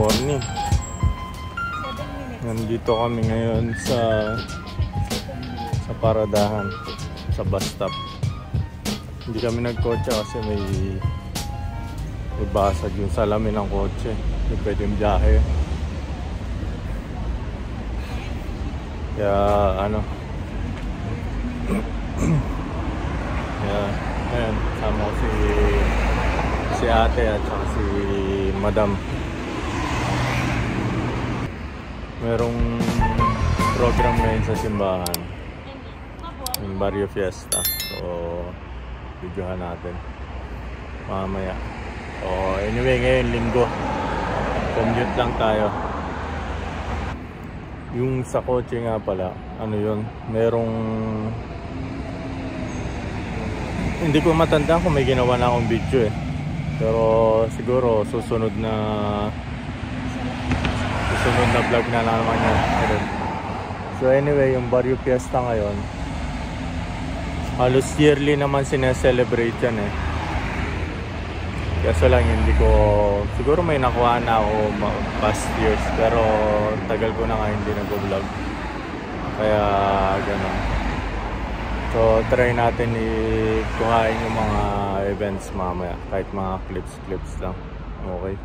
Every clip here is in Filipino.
morning. Nandito kami ngayon sa paradahan, sa bus stop. Hindi kami nagkotse kasi may basag yung salamin ng kotse. Hindi pwedeng biyahe. Kaya ayan, sama ko si ate at saka si madam. Merong program ngayon sa simbahan, yung Barrio Fiesta. So videohan natin mamaya. So anyway, ngayon linggo, commute lang tayo. Yung sa kotse nga pala, merong, hindi ko matandaan kung may ginawa na akong video eh. Pero siguro susunod na vlog na naman yan. So anyway, yung Barrio Fiesta ngayon, halos yearly naman sineselebrate yan eh. Kaso lang hindi ko, siguro may nakuha na ako past years, pero tagal ko na nga hindi nag-vlog. Kaya ganun. So try natin ikuhain yung mga events mamaya, kahit mga clips lang. Okay,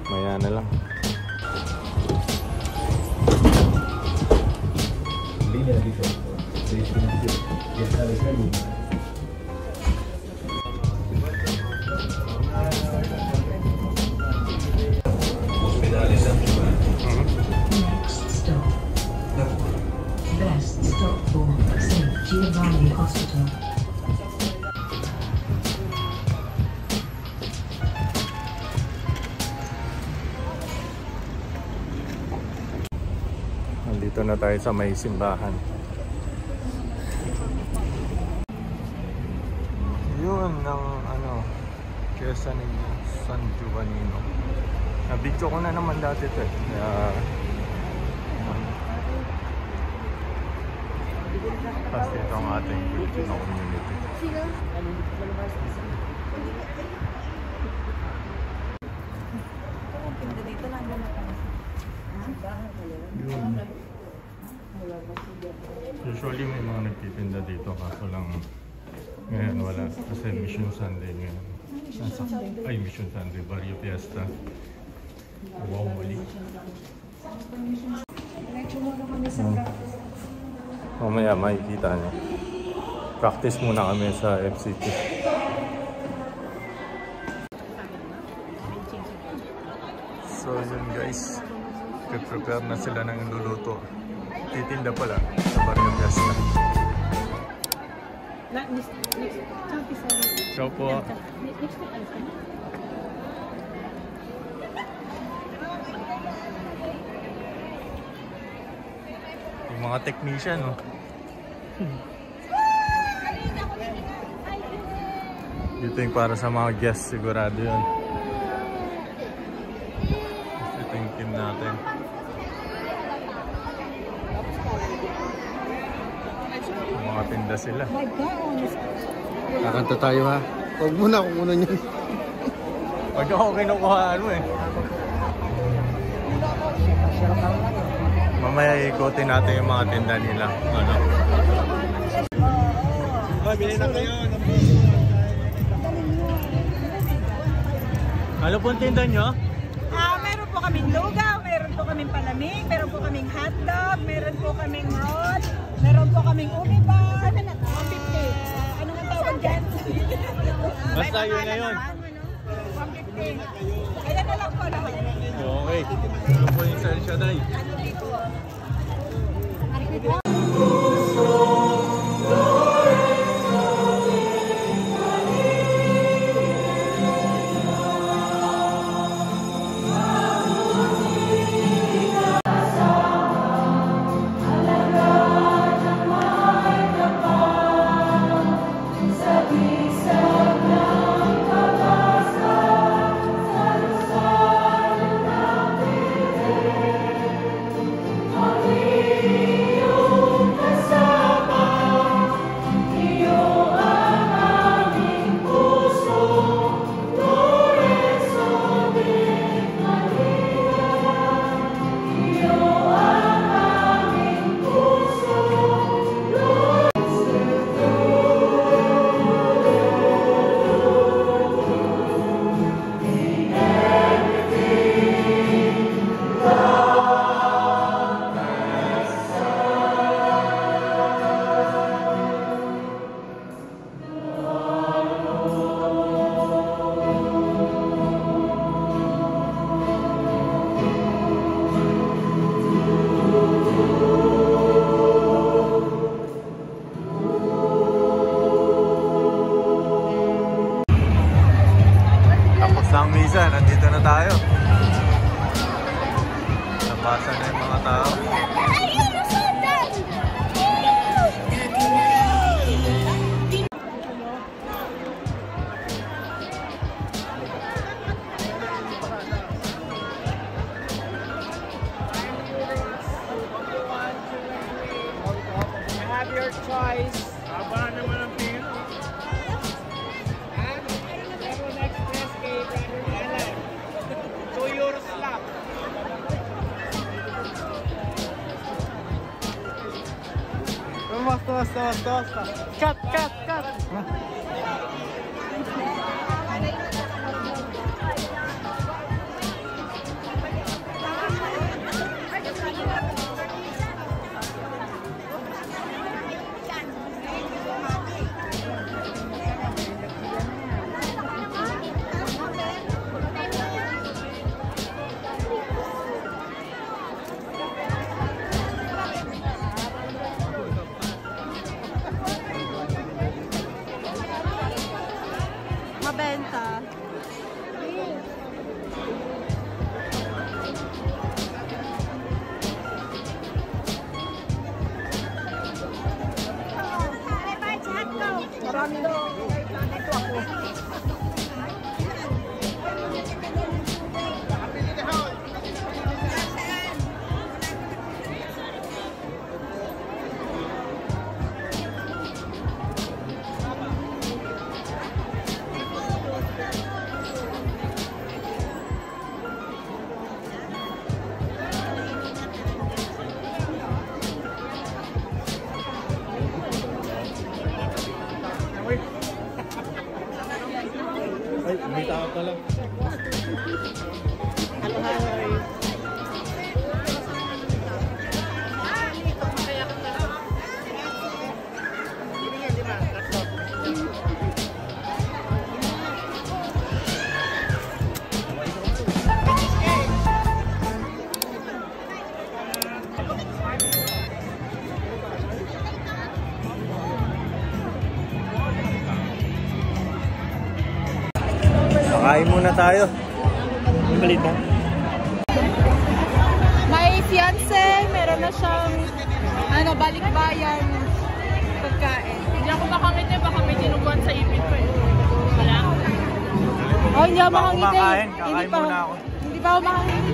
maya na lang. Next stop. Best stop for St. Giovanni Hospital. Nandito na tayo sa may simbahan. Yun ng Chiesa ni San Giovannino. Na-video ko na naman dati ito eh. Kaya kasi ito ang ating Filipino community. Yun. Usually may mga nagtitinda dito, kaso lang ngayon wala kasi Mission Sunday ngayon. Mission Sunday, Barrio Fiesta. Wow, mali. Mamaya makikita niyo. Practice muna kami sa FCT. So yun guys, prepare na sila ng luluto. Titinda pala sa Barrio Fiesta. Ciao po. Yung mga technician, no? Dito yung para sa mga guests, sigurado yun. Ito yung team natin. Mga tinda sila. Kakanta tayo ha. Huwag muna kung muna nyo. Huwag ako kinukuha eh. Mamaya ikotin natin yung mga tinda nila. Bili na kayo. Ano pong tinda nyo? Meron po kaming lugaw, meron po kaming palamig, meron po kaming hotdog, meron po kaming roll, meron po kaming umibar, 150. Anong ang tawag dyan? Basta yun na yun. 150. Ayan na lang po lahat. Okay. Ito po yung San Shaday. Ano dito? Bisa, nandito na tayo. Nabasan na yung mga tao. Have your choice. Haba naman ang pino. Meron express kay Brother Alan. 2 euros lang. Basta. Cut. Mabenta. Marami dito ako. Ay, may tao pala. Kain muna tayo. Ang balita. May fiancé, meron na siyang balikbayan pagkain. Hindi ako makamit eh, baka may tinubuan sa ipin ko eh. Wala? Oh, hindi ako Hindi pa ako makangiti. kumakain. Kakain muna ako. Hindi pa ako makangiti.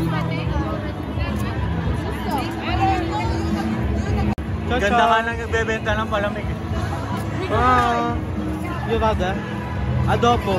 Ganda ka nang nagbebenta ng palamig. Yung kada? Adobo.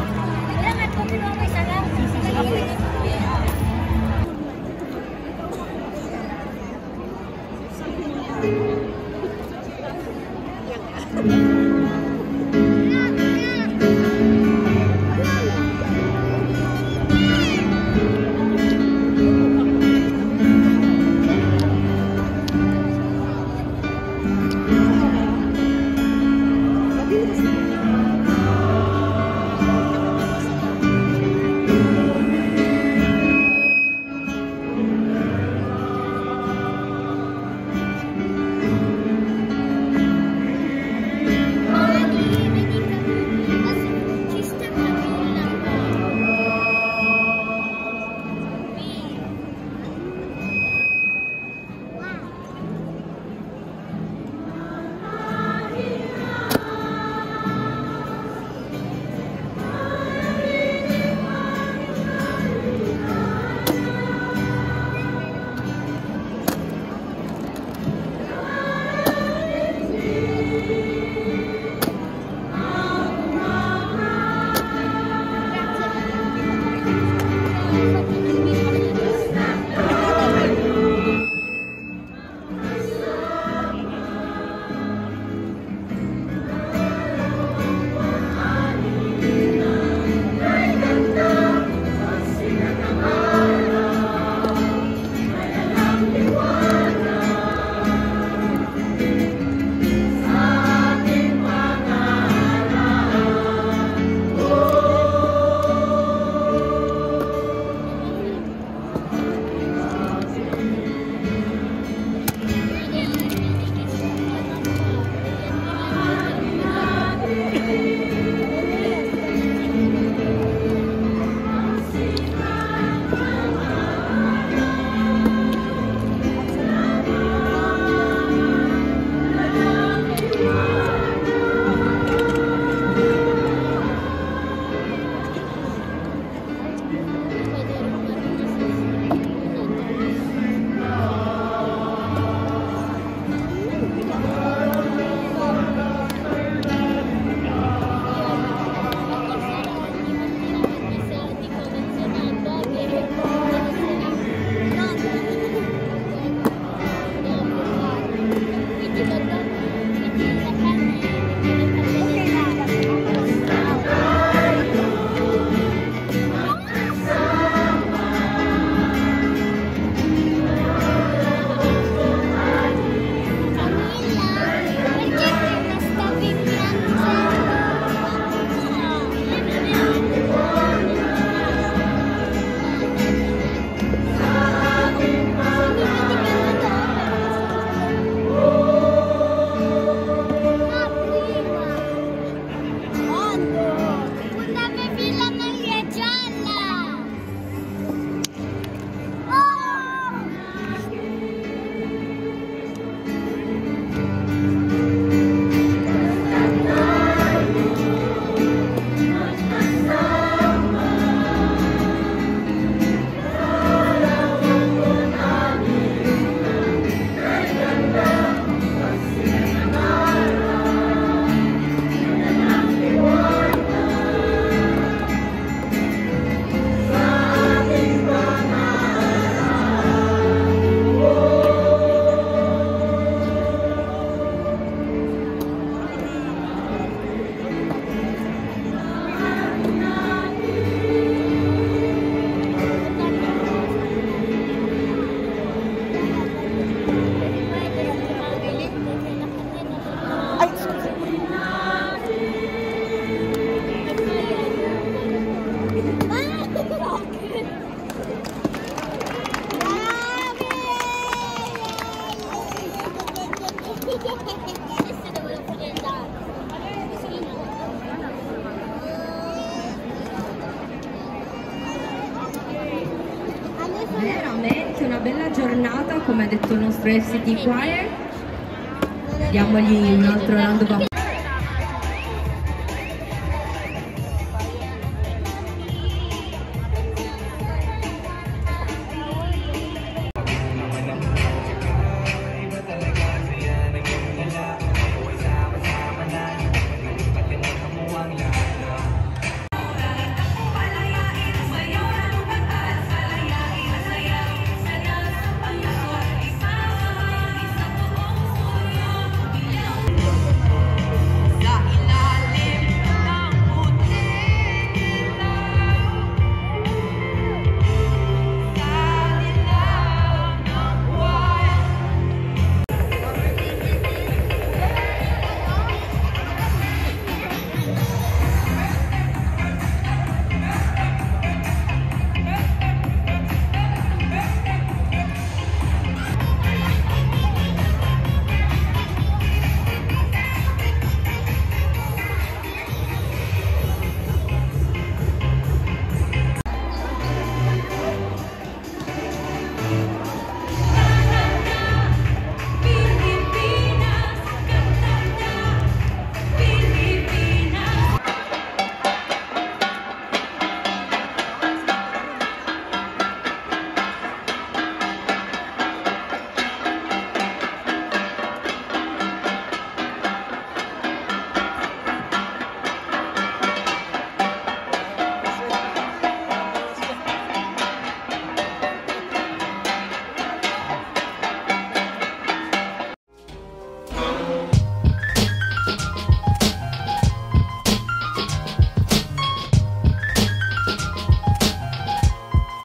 bella giornata, come ha detto il nostro FCT Choir. Diamogli un altro round of applause.